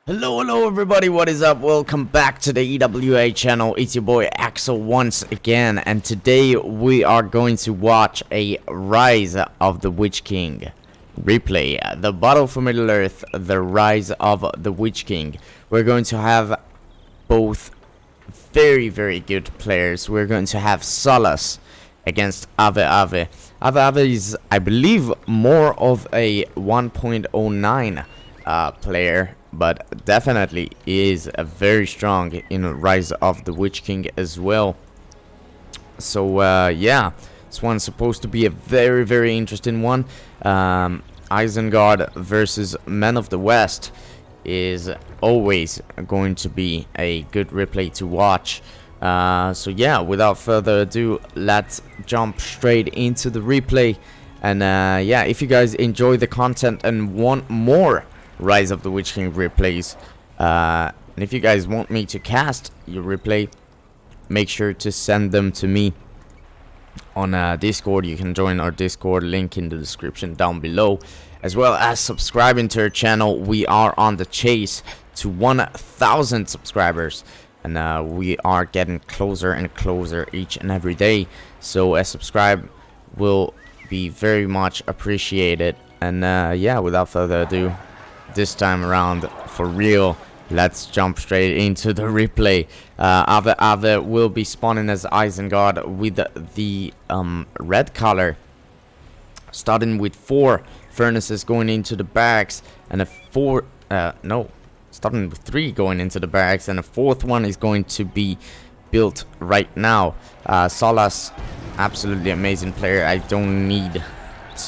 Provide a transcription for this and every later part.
Hello everybody, what is up? Welcome back to the E.W.A channel. It's your boy Axel once again, and today we are going to watch a Rise of the Witch King replay. The Battle for Middle Earth, the Rise of the Witch King. We're going to have both very good players. We're going to have Solas against Ahwehawe. Ahwehawe is, I believe, more of a 1.09 player, but definitely is very strong in Rise of the Witch King as well. So yeah, this one's supposed to be a very interesting one. Isengard versus Men of the West is always going to be a good replay to watch. So yeah, without further ado, let's jump straight into the replay. And yeah, if you guys enjoy the content and want more Rise of the Witch King replays, and if you guys want me to cast your replay, make sure to send them to me on Discord. You can join our Discord, link in the description down below, as well as subscribing to our channel. We are on the chase to 1,000 subscribers, and we are getting closer and closer each and every day. So a subscribe will be very much appreciated. And yeah, without further ado, this time around, for real, let's jump straight into the replay. Ahwehawe will be spawning as Isengard with the red color, starting with 4 furnaces going into the barracks, and starting with 3 going into the barracks, and a 4th one is going to be built right now. Solas, absolutely amazing player. I don't need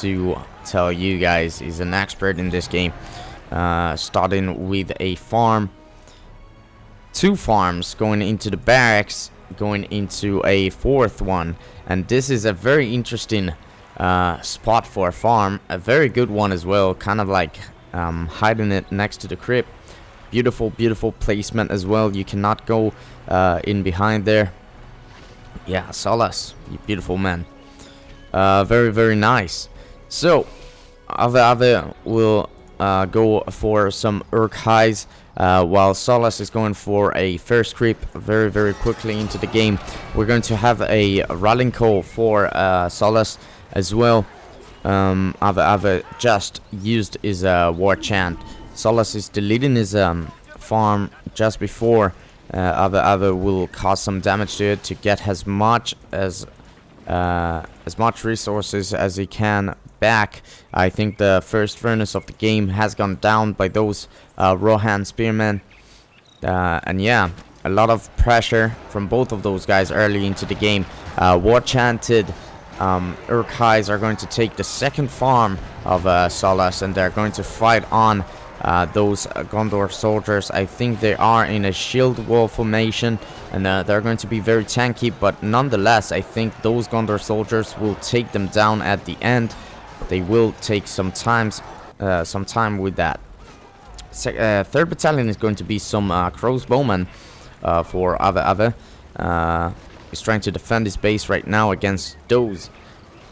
to tell you guys, he's an expert in this game. Starting with a farm, 2 farms going into the barracks, going into a 4th one, and this is a very interesting spot for a farm, a very good one as well, kind of like hiding it next to the crypt. Beautiful placement as well. You cannot go in behind there. Yeah, Solas, you beautiful man. Very nice. So Ahwehawe will go for some highs, while Solas is going for a first creep very quickly into the game. We're going to have a rallying call for Solas as well. Ahwehawe just used his war chant. Solas is deleting his farm just before. Ahwehawe will cause some damage to it to get as much resources as he can back. I think the first furnace of the game has gone down by those Rohan spearmen, and yeah, a lot of pressure from both of those guys early into the game. War chanted Urkhais are going to take the 2nd farm of Solas, and they're going to fight on those Gondor soldiers. I think they are in a shield wall formation, and they're going to be very tanky, but nonetheless I think those Gondor soldiers will take them down at the end. They will take some time with that. 3rd battalion is going to be some crossbowmen for Ahwehawe. He's trying to defend his base right now against those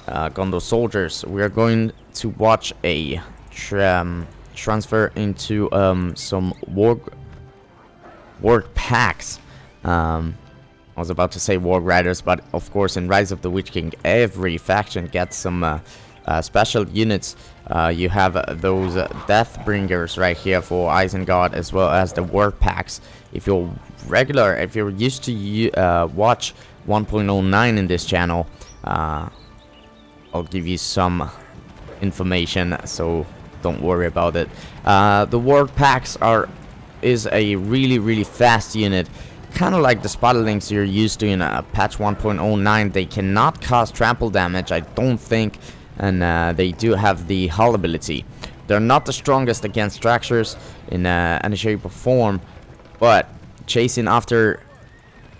Gondor soldiers. We are going to watch a transfer into some warg packs. I was about to say warg riders, but of course in Rise of the Witch King every faction gets some special units. You have those Deathbringers right here for Isengard, as well as the warg packs. If you're used to watch 1.09 in this channel, I'll give you some information, so don't worry about it. The warg packs is a really fast unit, kind of like the Spotlings you're used to in patch 1.09. They cannot cause trample damage, I don't think, and they do have the hull ability. They're not the strongest against structures in any shape or form, but chasing after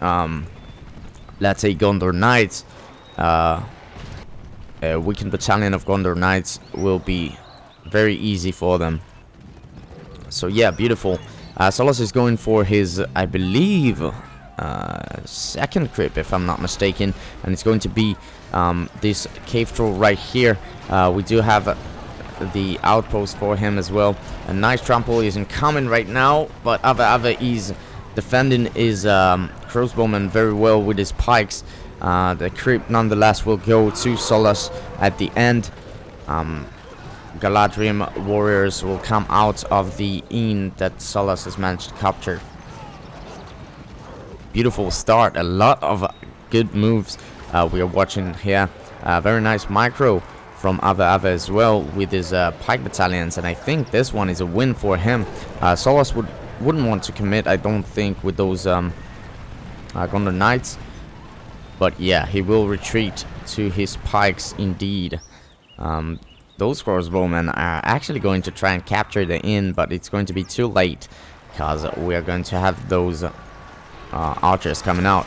let's say Gondor Knights, a weakened battalion of Gondor Knights will be very easy for them. So yeah, beautiful. Solas is going for his, I believe, 2nd crypt, if I'm not mistaken, and it's going to be this cave troll right here. We do have the outpost for him as well. A nice trample is incoming right now, but Ahwehawe is defending his crossbowman very well with his pikes. The creep nonetheless will go to Solas at the end. Galadriel warriors will come out of the inn that Solas has managed to capture. Beautiful start, a lot of good moves we are watching here. Very nice micro from Ahwehawe as well with his pike battalions, and I think this one is a win for him. Solas wouldn't want to commit, I don't think, with those Gondor Knights, but yeah, he will retreat to his pikes indeed. Those crossbowmen are actually going to try and capture the inn, but it's going to be too late because we are going to have those archers coming out.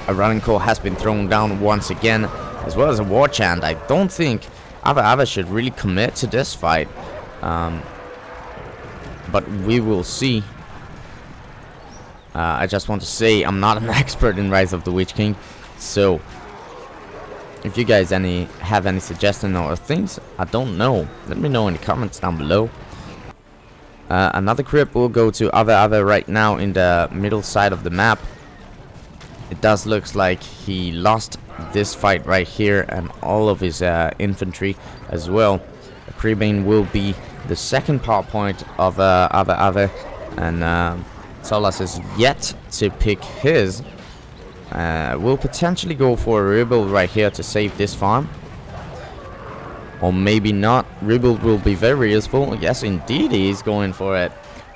A running call has been thrown down once again, as well as a war chant. I don't think Ahwehawe should really commit to this fight, but we will see. I just want to say I'm not an expert in Rise of the Witch King, so if you guys have any suggestions or things I don't know, let me know in the comments down below. Another crypt will go to Ahwehawe right now in the middle side of the map. It does look like he lost this fight right here and all of his infantry as well. Creebane will be the second power point of Ahwehawe, and Solas is yet to pick his. We'll potentially go for a rebuild right here to save this farm, or maybe not. Rebuild will be very useful. Yes, indeed, he's going for it.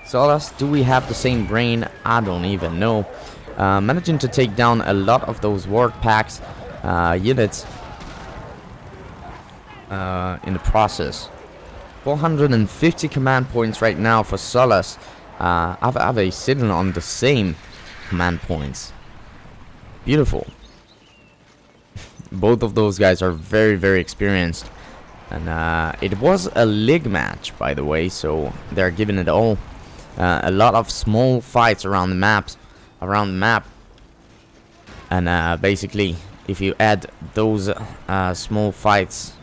Solas, do we have the same brain? I don't even know. Managing to take down a lot of those ward packs units in the process. 450 command points right now for Solas. Ahwehawe is sitting on the same command points. Beautiful. Both of those guys are very, very experienced, and it was a league match, by the way, so they're giving it all. A lot of small fights around the map, and basically, if you add those small fights,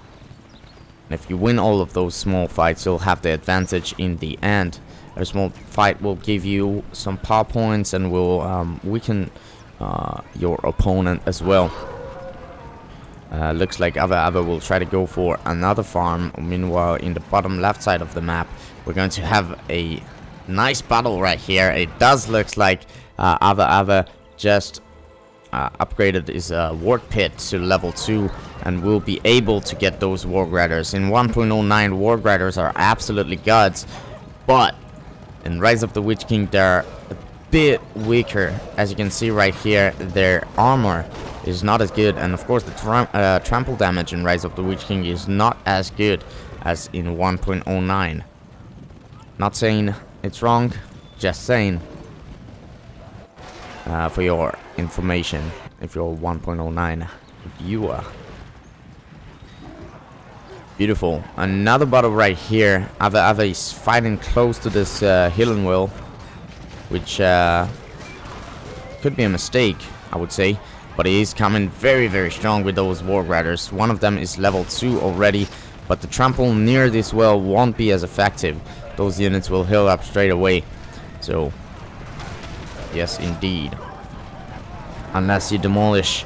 if you win all of those small fights, you'll have the advantage in the end. A small fight will give you some power points and will weaken your opponent as well. Looks like Ahwehawe will try to go for another farm. Meanwhile, in the bottom left side of the map, we're going to have a nice battle right here. It does look like Ahwehawe just upgraded his ward pit to level 2 and will be able to get those Warg Riders. In 1.09, Warg Riders are absolutely gods, but in Rise of the Witch King they're a bit weaker. As you can see right here, their armor is not as good, and of course the trample damage in Rise of the Witch King is not as good as in 1.09. Not saying it's wrong, just saying for your information if you're a 1.09 viewer. Beautiful. Another battle right here. Ahwehawe is fighting close to this healing wheel, which could be a mistake, I would say, but he is coming very, very strong with those Warg Riders. One of them is level 2 already, but the trample near this well won't be as effective. Those units will heal up straight away. So yes, indeed, unless you demolish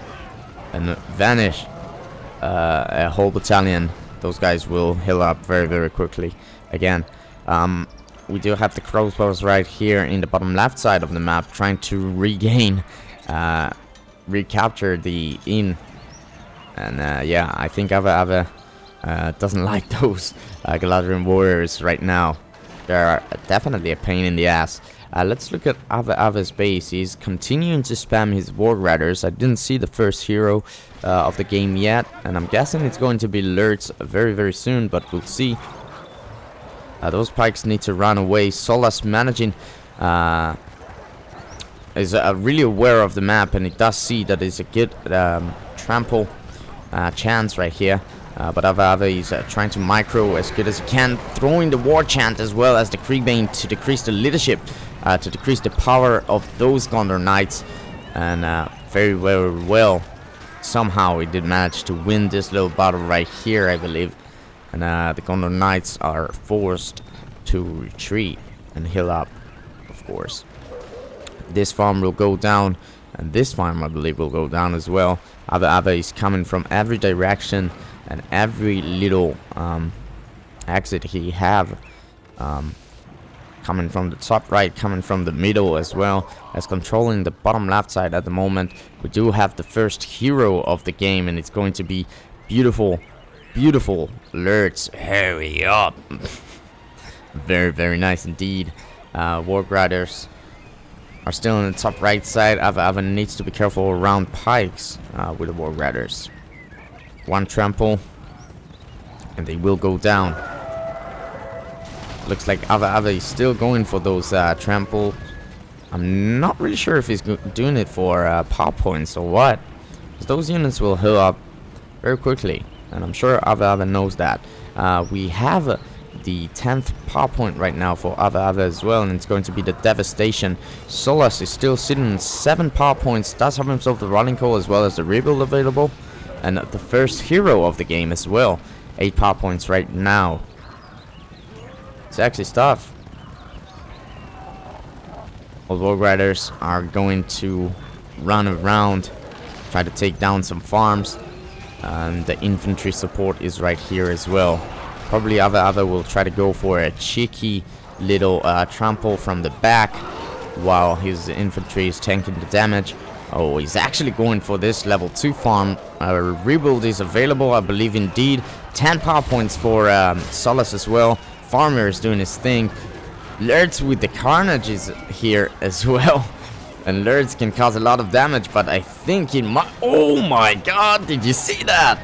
and vanish a whole battalion, those guys will heal up very, very quickly. Again, we do have the crossbows right here in the bottom left side of the map, trying to regain, recapture the inn. And yeah, I think Ahwehawe doesn't like those Galadriel warriors right now. They're definitely a pain in the ass. Let's look at Ahwehawe's base. He's continuing to spam his Warg Riders. I didn't see the first hero of the game yet, and I'm guessing it's going to be Lurtz very, very soon, but we'll see. Those pikes need to run away. Solas managing is really aware of the map, and he does see that it's a good trample chance right here. But Ahwehawe is trying to micro as good as he can, throwing the war chant as well as the Creebane to decrease the leadership, to decrease the power of those Gondor Knights. And very, very well, somehow he did manage to win this little battle right here, I believe. And the Gondor Knights are forced to retreat and heal up, of course. This farm will go down, and this farm I believe will go down as well. Ahwehawe is coming from every direction, and every little exit he have, coming from the top right, coming from the middle as well as controlling the bottom left side at the moment. We do have the first hero of the game, and it's going to be beautiful, beautiful Lurtz. Hurry up. Very, very nice indeed. Warg Riders are still on the top right side. Ahwehawe needs to be careful around pikes with the Warg Riders. One trample, and they will go down. Looks like Ahwehawe is still going for those trample. I'm not really sure if he's doing it for power points or what. Those units will heal up very quickly, and I'm sure Ahwehawe knows that. We have the 10th power point right now for Ahwehawe as well, and it's going to be the Devastation. Solas is still sitting in 7 power points, does have himself the Rolling Call as well as the Rebuild available, and the first hero of the game as well. 8 power points right now. Sexy stuff. All Warg Riders are going to run around, try to take down some farms, and the infantry support is right here as well. Probably Ahwehawe will try to go for a cheeky little trample from the back while his infantry is tanking the damage. Oh, he's actually going for this level 2 farm. Rebuild is available, I believe indeed. 10 power points for Solas as well. Farmer is doing his thing. Lurtz with the carnage is here as well. And Lurtz can cause a lot of damage, but I think he might... Oh my god, did you see that?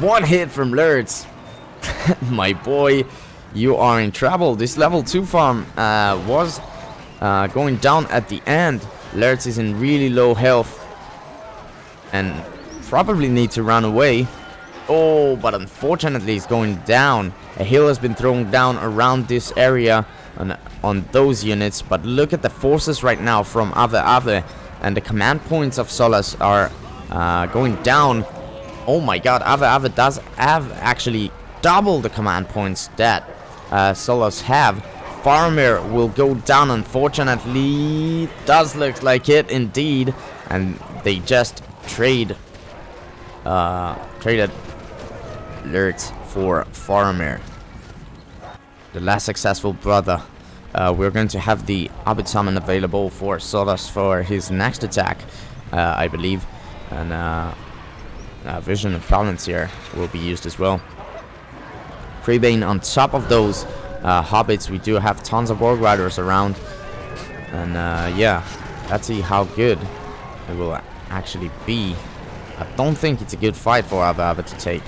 One hit from Lurtz. My boy, you are in trouble. This level 2 farm was going down at the end. Lurtz is in really low health and probably need to run away. Oh, but unfortunately he's going down. A hill has been thrown down around this area on those units, but look at the forces right now from Ahwehawe, and the command points of Solas are going down. Oh my god, Ahwehawe does have actually double the command points that Solas have. Farmer will go down, unfortunately. Does look like it indeed, and they just traded Lurtz for Farmer, the last successful brother. We're going to have the Abid Summon available for Solas for his next attack, I believe, and Vision of Balance here will be used as well. Prebane on top of those hobbits. We do have tons of Warg Riders around, and yeah, let's see how good it will actually be. I don't think it's a good fight for Ahwehawe to take.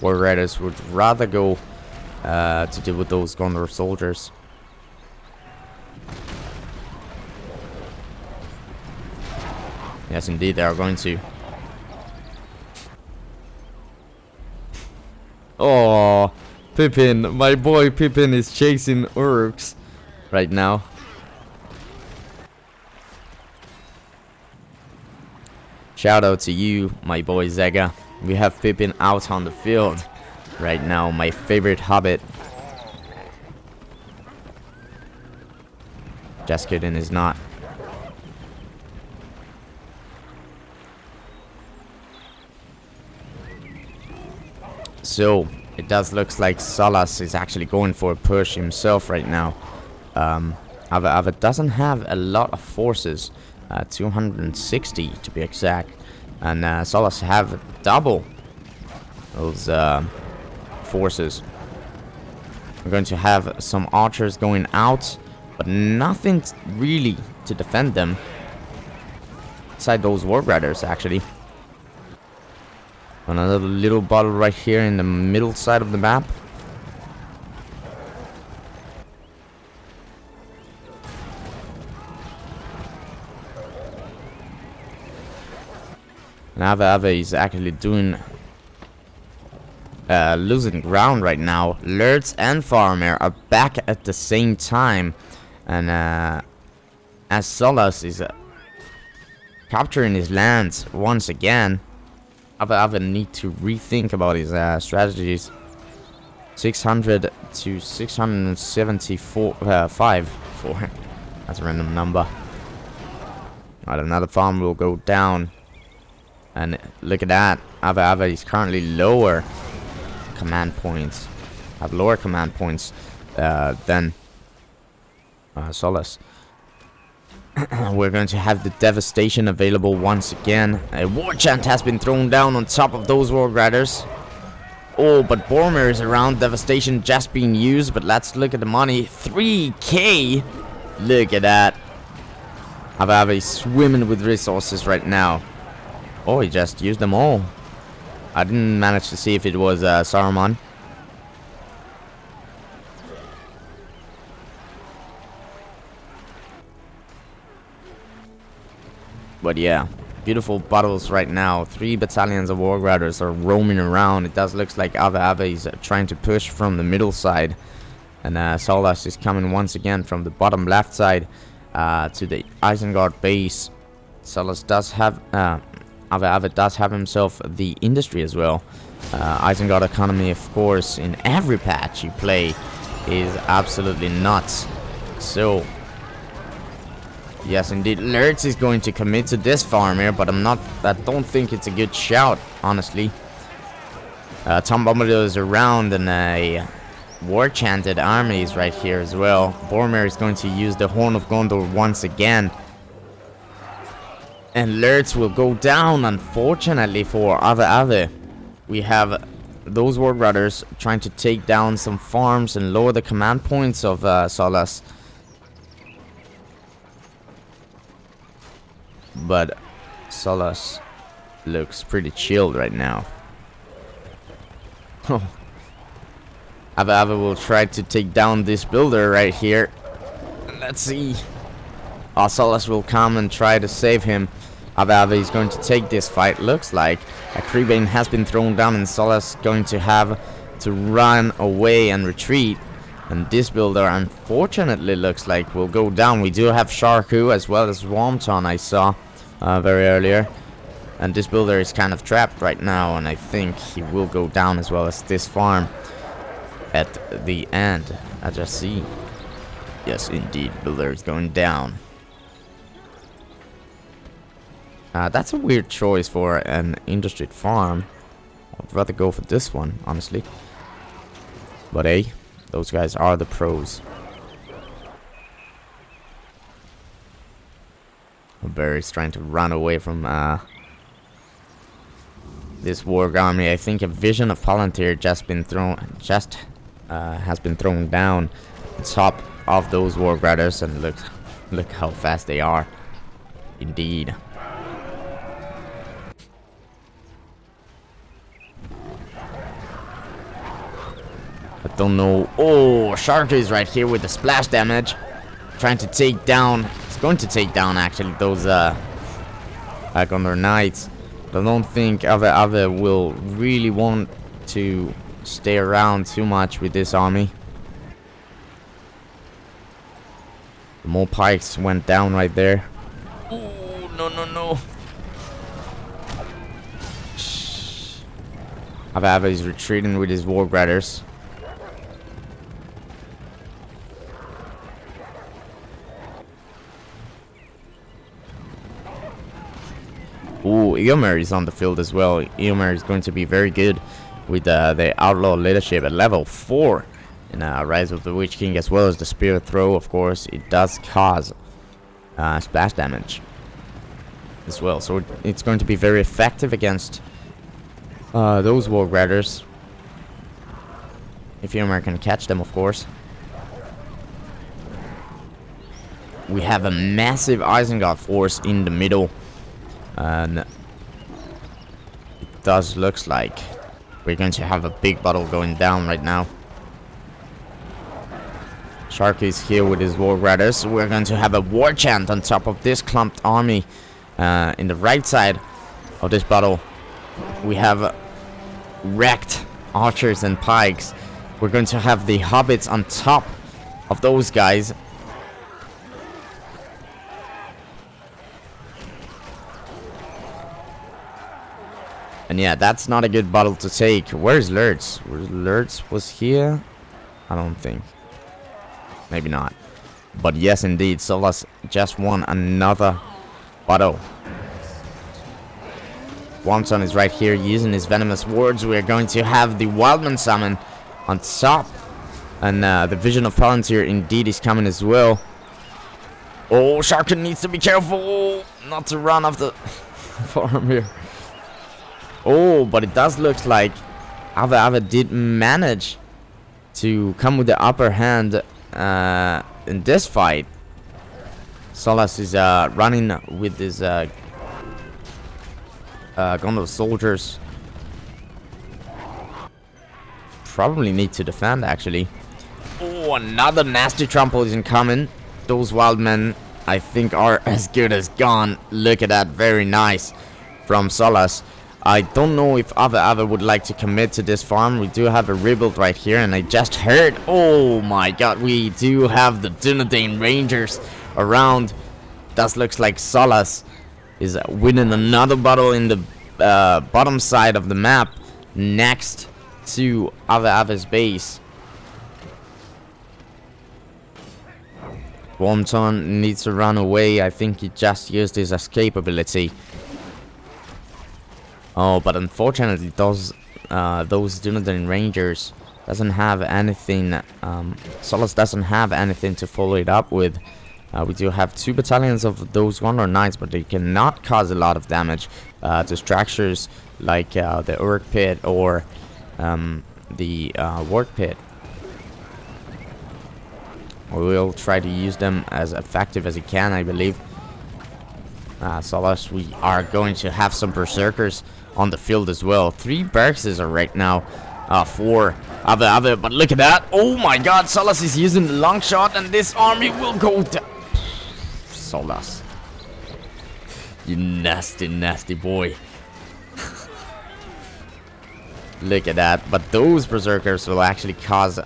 Warg Riders would rather go to deal with those Gondor soldiers. Yes, indeed, they are going to. Oh, Pippin, my boy Pippin is chasing orcs right now. Shout out to you, my boy Zega. We have Pippin out on the field right now, my favorite hobbit. Just kidding, is not. So it does look like Solas is actually going for a push himself right now. Ahwehawe doesn't have a lot of forces, 260 to be exact, and Solas have double those forces. We're going to have some archers going out, but nothing really to defend them aside those Warg Riders actually. Another little bottle right here in the middle side of the map. And Ahwehawe is actually doing losing ground right now. Lurtz and Farmer are back at the same time, and as Solas is capturing his lands once again. Ahwehawe need to rethink about his strategies. 600 to 674 4. That's a random number. Alright, another farm will go down. And look at that. Ahwehawe is currently lower command points. Have lower command points than Solas. We're going to have the devastation available once again. A war chant has been thrown down on top of those war riders. Oh, but Boromir is around. Devastation just being used. But let's look at the money. 3k. Look at that. Ahwehawe is swimming with resources right now. Oh, he just used them all. I didn't manage to see if it was Saruman. But yeah, beautiful battles right now. 3 battalions of war riders are roaming around. It does look like Ahwehawe is trying to push from the middle side. And Solas is coming once again from the bottom left side to the Isengard base. Solas does have... Ahwehawe does have himself the industry as well. Isengard economy, of course, in every patch you play is absolutely nuts. So... yes, indeed. Lurtz is going to commit to this farm here, but I don't think it's a good shout, honestly. Tom Bombadil is around, and a war-chanted army is right here as well. Boromir is going to use the Horn of Gondor once again. And Lurtz will go down, unfortunately, for Ahwehawe. We have those war riders trying to take down some farms and lower the command points of Solas. But Solas looks pretty chilled right now. Ahwehawe will try to take down this builder right here. Let's see. Solas will come and try to save him. Ahwehawe is going to take this fight. Looks like a Creebane has been thrown down, and Solas going to have to run away and retreat. And this builder, unfortunately, looks like will go down. We do have Sharku as well as Swarmton, I saw very earlier. And this builder is kind of trapped right now, and I think he will go down as well as this farm at the end. I just see. Yes, indeed, builder is going down. That's a weird choice for an industry farm. I'd rather go for this one, honestly. But hey, those guys are the pros. Barry's trying to run away from this warg army. I think a vision of Palantir has been thrown down on top of those warg riders, and look how fast they are. Indeed. I don't know. Oh, Shark is right here with the splash damage. Trying to take down. It's going to take down actually those Gondor Knights. But I don't think Ahwehawe will really want to stay around too much with this army. More pikes went down right there. Oh, no. Ahwehawe is retreating with his warg riders. Ooh, E.W.A is on the field as well. E.W.A is going to be very good with the outlaw leadership at level 4 in Rise of the Witch King, as well as the spear throw. Of course, it does cause splash damage as well, so it's going to be very effective against those warg riders, if E.W.A can catch them, of course. We have a massive Isengard force in the middle. And it does looks like we're going to have a big battle going down right now. Shark is here with his war riders. We're going to have a war chant on top of this clumped army. In the right side of this battle, we have wrecked archers and pikes. We're going to have the hobbits on top of those guys. And yeah, that's not a good battle to take. Where's Lurtz? Lurtz was here? I don't think. Maybe not. But yes, indeed, Solas just won another battle. Wonton is right here using his venomous words. We are going to have the Wildman summon on top. And the Vision of Palantir indeed is coming as well. Oh, Sharkin needs to be careful not to run off the farm here. Oh, but it does look like Ahwehawe did manage to come with the upper hand in this fight. Solas is running with his Gondor soldiers. Probably need to defend, actually. Oh, another nasty trample is incoming. Those wild men, I think, are as good as gone. Look at that, very nice from Solas. I don't know if Ahwehawe would like to commit to this farm. We do have a rebuild right here, and I just heard, oh my god, we do have the Dunedain Rangers around. That looks like Solas is winning another battle in the bottom side of the map next to Ahwehawe's base. Wonton needs to run away. I think he just used his escape ability. Oh, but unfortunately, those Dunedain Rangers doesn't have anything. Solas doesn't have anything to follow it up with. We do have 2 battalions of those Gondor Knights, but they cannot cause a lot of damage to structures like the Urk Pit or the Work Pit. We will try to use them as effective as we can, I believe. Solas, we are going to have some berserkers on the field as well. 3 barracks are right now for Ahwehawe, but look at that. Oh my god, Solas is using the long shot, and this army will go down. Solas, you nasty, nasty boy. Look at that. But those berserkers will actually cause,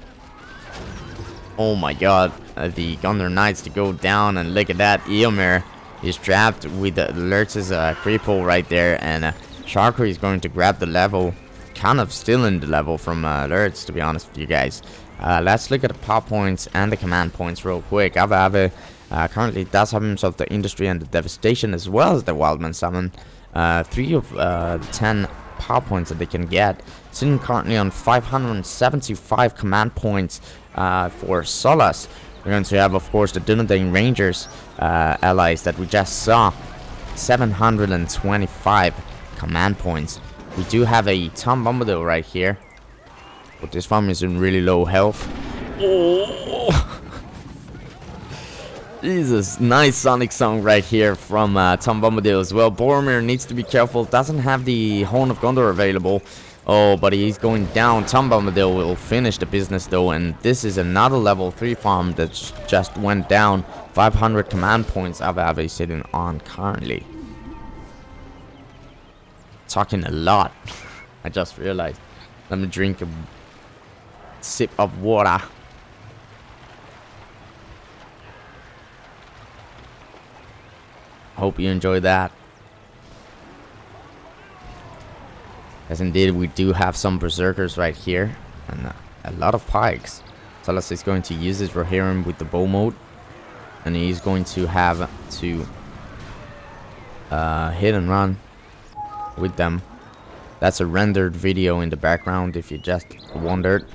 oh my god, the Gondor Knights to go down. And look at that, Eomer is trapped with Lurtz's cripple right there, and Sharker is going to grab the level, kind of stealing the level from Lurtz, to be honest with you guys. Let's look at the power points and the command points real quick. Ahwehawe currently does have himself the Industry and the Devastation, as well as the Wildman Summon. 3 of the 10 power points that they can get, sitting currently on 575 command points for Solas. We're going to have, of course, the Dunedain Rangers allies that we just saw, 725 command points. We do have a Tom Bombadil right here, but this farm is in really low health. Oh! Jesus, nice Sonic song right here from Tom Bombadil as well. Boromir needs to be careful, doesn't have the Horn of Gondor available. Oh, but he's going down. Tom Bombadil will finish the business though, and this is another level 3 farm that just went down. 500 command points Ahwehawe is sitting on currently. Talking a lot. I just realized. Let me drink a sip of water. Hope you enjoy that. As indeed, we do have some berserkers right here, and a lot of pikes. Solas is going to use his Rohirrim with the bow mode, and he's going to have to hit and run with them. That's a rendered video in the background, if you just wondered.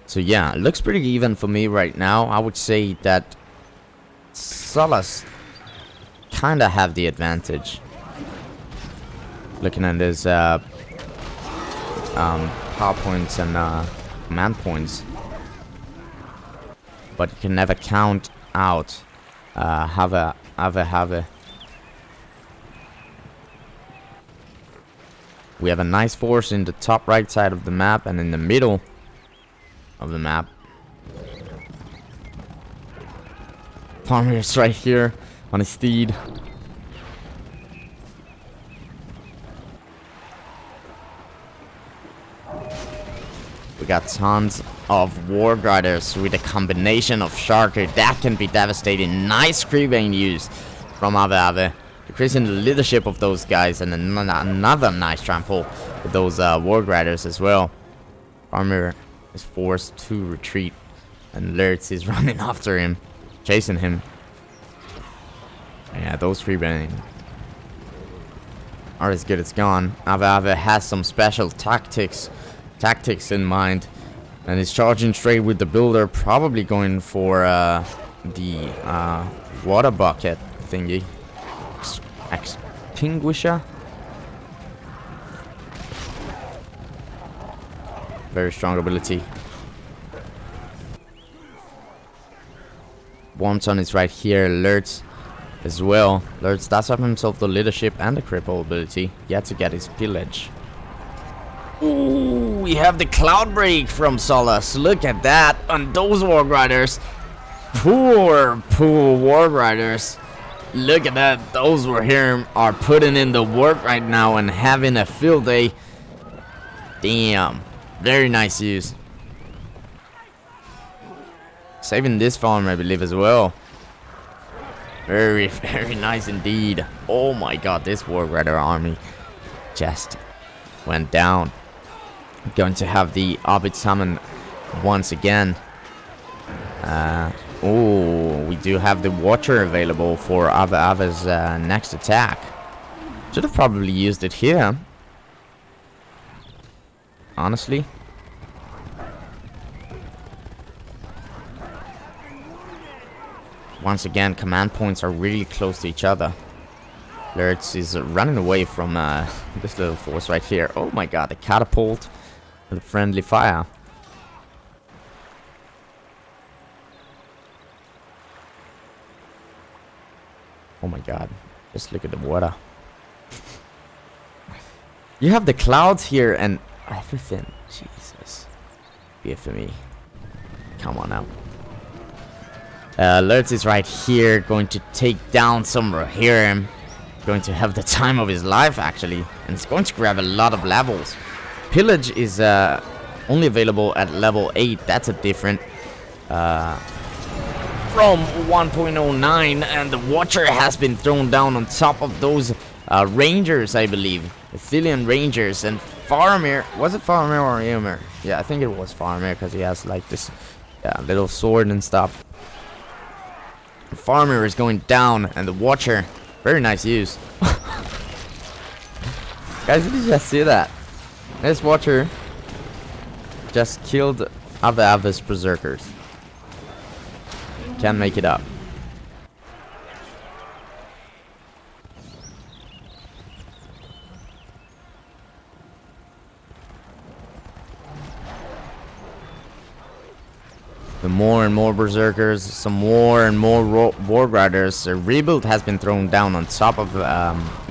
So yeah, it looks pretty even for me right now. I would say that Solas kinda have the advantage. Looking at his power points and command points, but you can never count out Ahwehawe. We have a nice force in the top right side of the map and in the middle of the map. Farmer is right here on his steed. We got tons of War Guarders with a combination of Sharker that can be devastating. Nice Creebane use from Ahwehawe, decreasing the leadership of those guys, and another nice trample with those Warg Riders as well. Farmer is forced to retreat, and Lurtz is running after him, chasing him. Yeah, those freemen are as good as gone. Ahwehawe has some special tactics in mind, and is charging straight with the builder, probably going for the water bucket thingy. Extinguisher. Very strong ability. Wormton is right here. Lurtz as well. Lurtz does have himself the leadership and the cripple ability. Yet to get his pillage. Ooh, we have the cloud break from Solas. Look at that on those Warg Riders. Poor Warg Riders. Look at that. Those were here are putting in the work right now and having a field day. Damn. Very nice use. Saving this farm, I believe, as well. Very nice indeed. Oh my god, this Warg Rider army just went down. Going to have the Orbit summon once again. Oh, we do have the Watcher available for Ahwehawe's next attack. Should have probably used it here. Honestly. Once again, command points are really close to each other. Lurtz is running away from this little force right here. Oh my god, the catapult and the friendly fire. Oh my god, just look at the water. You have the clouds here and everything. Jesus. BFME. Come on now. Lurtz is right here, going to take down some Rohirrim. Going to have the time of his life, actually. And it's going to grab a lot of levels. Pillage is only available at level 8. That's a different from 1.09. And the Watcher has been thrown down on top of those Rangers, I believe. Athelian Rangers. And Faramir. Was it Faramir or Eomer? Yeah, I think it was Faramir, because he has like this little sword and stuff. Farmer is going down, and the Watcher, very nice use. Guys, did you just see that? This Watcher just killed Ahwehawe's berserkers. Can't make it up. The more and more berserkers, some more and more Warg Riders. A rebuild has been thrown down on top of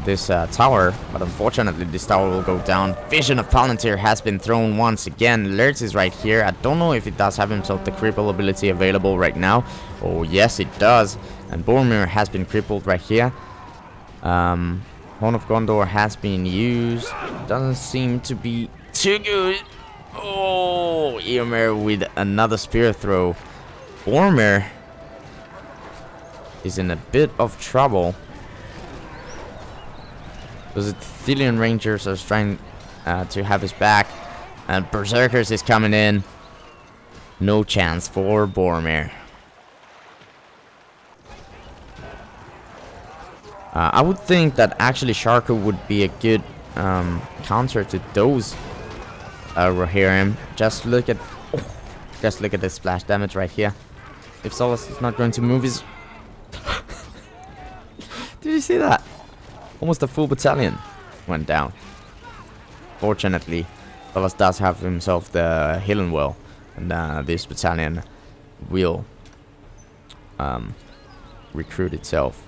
this tower, but unfortunately this tower will go down. Vision of Palantir has been thrown once again. Lurtz is right here. I don't know if it does have himself the cripple ability available right now. Oh yes, it does. And Boromir has been crippled right here. Horn of Gondor has been used. Doesn't seem to be too good. Oh, Eomer with another spear throw. Boromir is in a bit of trouble. Those Athelian Rangers are trying to have his back. And Berserkers is coming in. No chance for Boromir. I would think that actually Sharko would be a good counter to those Rohirrim. Just look at the splash damage right here. If Solas is not going to move his did you see that? Almost a full battalion went down. Fortunately, Solas does have himself the healing well, and this battalion will recruit itself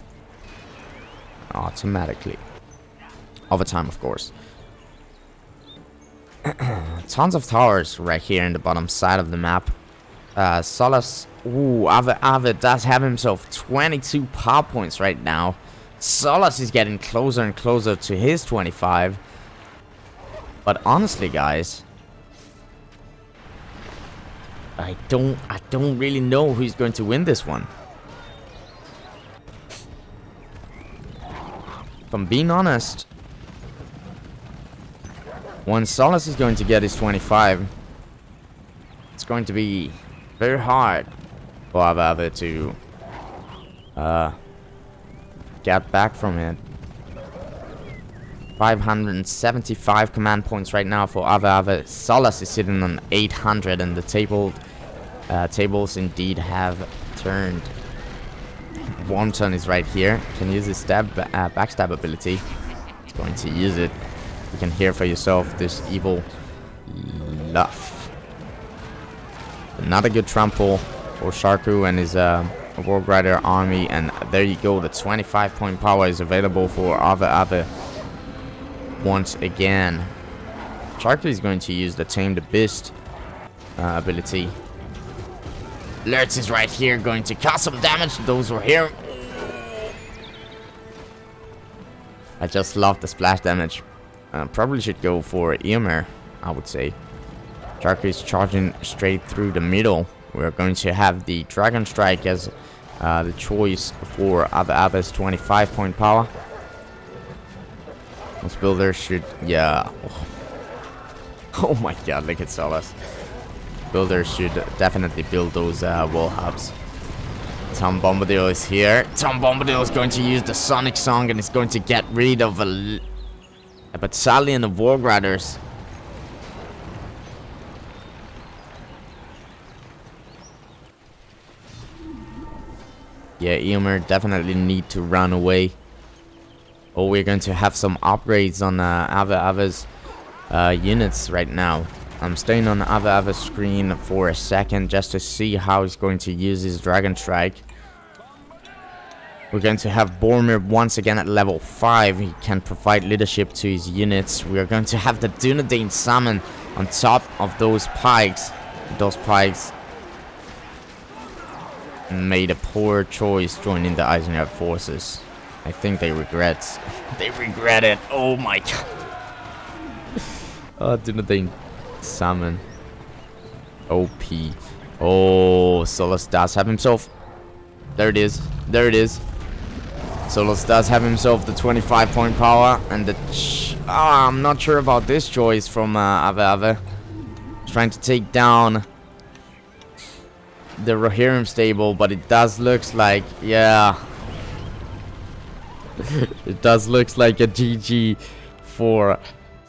automatically. Over time, of course. Tons of towers right here in the bottom side of the map. Solas, Ahwehawe does have himself 22 power points right now. Solas is getting closer and closer to his 25. But honestly, guys, I don't really know who's going to win this one. if I'm being honest, when Solas is going to get his 25, it's going to be very hard for Ahwehawe to get back from it. 575 command points right now for Ahwehawe. Solas is sitting on 800, and the tables indeed have turned. Wanton is right here. Can use his backstab ability. He's going to use it. You can hear for yourself this evil luff. Another good trample for Sharku and his Warg Rider army, and there you go. The 25-point power is available for Ahwehawe once again. Sharku is going to use the Tame the Beast ability. Lurtz is right here, going to cause some damage to those who are here. I just love the splash damage. Probably should go for E.W.A, I would say. Sharku is charging straight through the middle. We're going to have the Dragon Strike as the choice for Ahwehawe's 25-point power. This builder should, yeah. Oh my god, look at Solas. Builders should definitely build those wall hubs. Tom Bombadil is here. Tom Bombadil is going to use the Sonic Song and is going to get rid of a battalion of Warg Riders. Yeah, E.W.A definitely need to run away. Oh, we're going to have some upgrades on Ahwehawe's units right now. I'm staying on Ahwehawe's screen for a second just to see how he's going to use his Dragon Strike. We're going to have Boromir once again at level 5. He can provide leadership to his units. We are going to have the Didnt summon on top of those pikes. Those pikes made a poor choice joining the Eisenhower forces. I think they regret. They regret it. Oh my god. Oh, Didnt summon. OP. Oh, Solas does have himself. There it is. There it is. Solas does have himself the 25-point power, and the I'm not sure about this choice from Ahwehawe. Trying to take down the Rohirrim stable, but it does looks like, yeah. It does looks like a GG for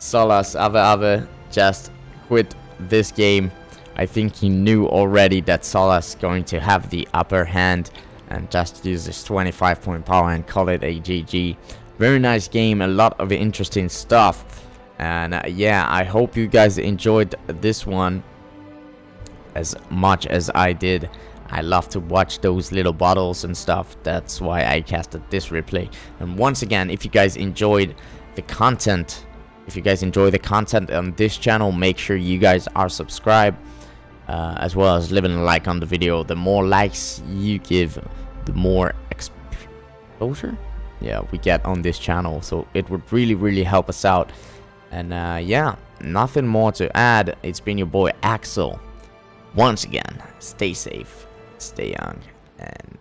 Solas. Ahwehawe just quit this game. I think he knew already that Solas going to have the upper hand and just use his 25-point power and call it a GG. Very nice game, a lot of interesting stuff, and yeah, I hope you guys enjoyed this one as much as I did. I love to watch those little bottles and stuff. That's why I casted this replay. And once again, if you guys enjoyed the content, on this channel, make sure you guys are subscribed, as well as leaving a like on the video. The more likes you give, the more exposure, yeah, we get on this channel. So it would really help us out. And yeah, nothing more to add. It's been your boy Axel. Once again, stay safe, stay young, and